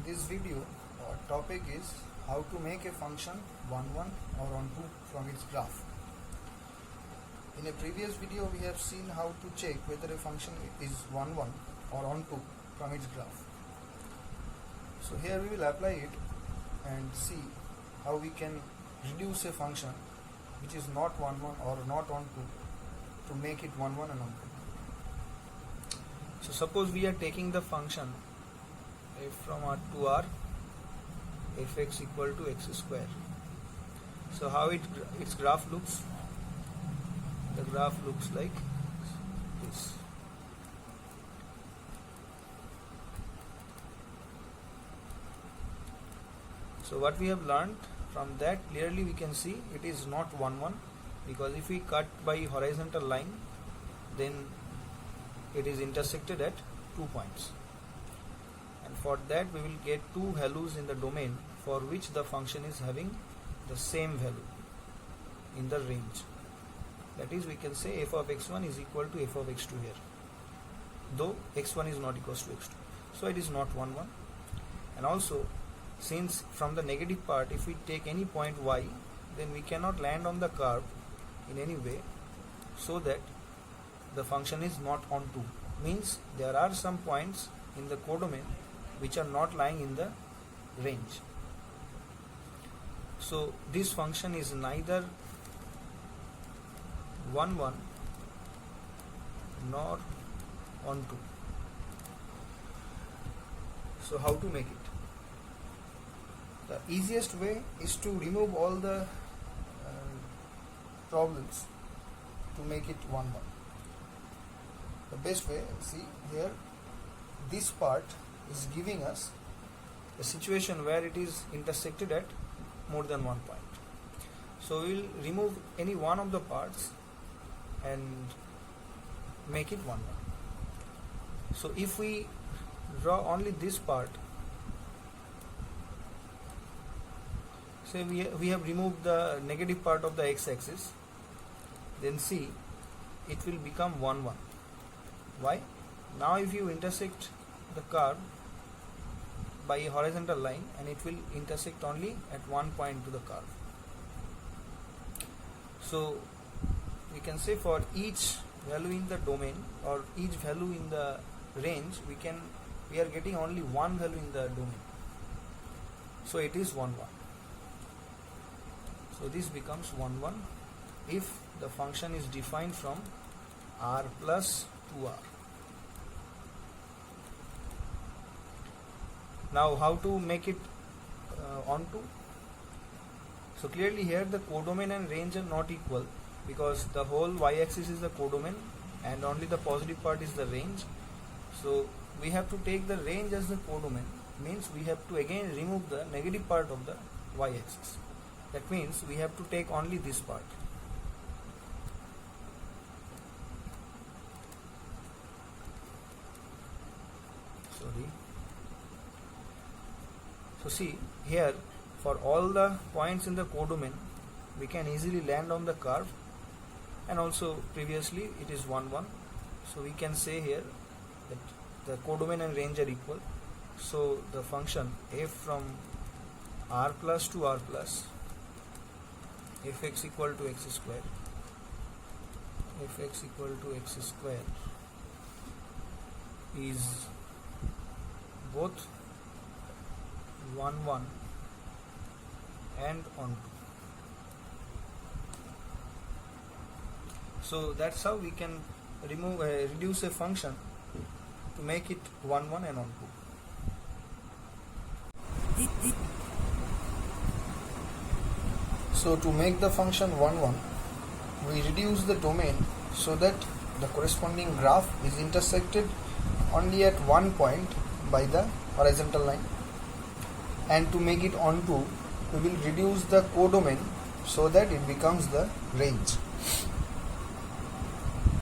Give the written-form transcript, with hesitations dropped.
this video, our topic is how to make a function on1 or on2 from its graph. In a previous video, we have seen how to check whether a function is on1 or on2 from its graph. So here we will apply it and see how we can reduce a function which is not on1 or not on2 to make it on1 and on2. So suppose we are taking the function f from R to R, fx equal to x square. So how its graph looks? The graph looks like this. So what we have learned from that, clearly we can see it is not on1, because if we cut by horizontal line, then it is intersected at 2 points, and for that we will get two values in the domain for which the function is having the same value in the range. That is, we can say f of x1 is equal to f of x2 here, though x1 is not equals to x2. So it is not on1. And also, since from the negative part, if we take any point y, then we cannot land on the curve in any way, so that the function is not on2. Means there are some points in the codomain which are not lying in the range. So this function is neither on1 nor on2. So how to make it? The easiest way is to remove all the problems to make it on1. The best way, see here, this part is giving us a situation where it is intersected at more than 1 point. So we will remove any one of the parts and make it on1. So if we draw only this part, say we have removed the negative part of the x-axis, then see it will become on1. Why? Now if you intersect the curve by a horizontal line, and it will intersect only at 1 point to the curve. So we can say for each value in the domain or each value in the range, we are getting only one value in the domain. So it is on1. So this becomes on1 if the function is defined from R plus to R. Now how to make it on2? So clearly here the codomain and range are not equal, because the whole y-axis is the codomain and only the positive part is the range. So we have to take the range as the codomain, means we have to again remove the negative part of the y-axis. That means we have to take only this part. So see here, for all the points in the codomain, we can easily land on the curve, and also previously it is on1. So we can say here that the codomain and range are equal. So the function f from R plus to R plus, fx equal to x square, fx equal to x square is both on1 and on2. So that's how we can reduce a function to make it on1 and on2. So to make the function on1, we reduce the domain so that the corresponding graph is intersected only at 1 point by the horizontal line. And to make it on2, we will reduce the codomain so that it becomes the range.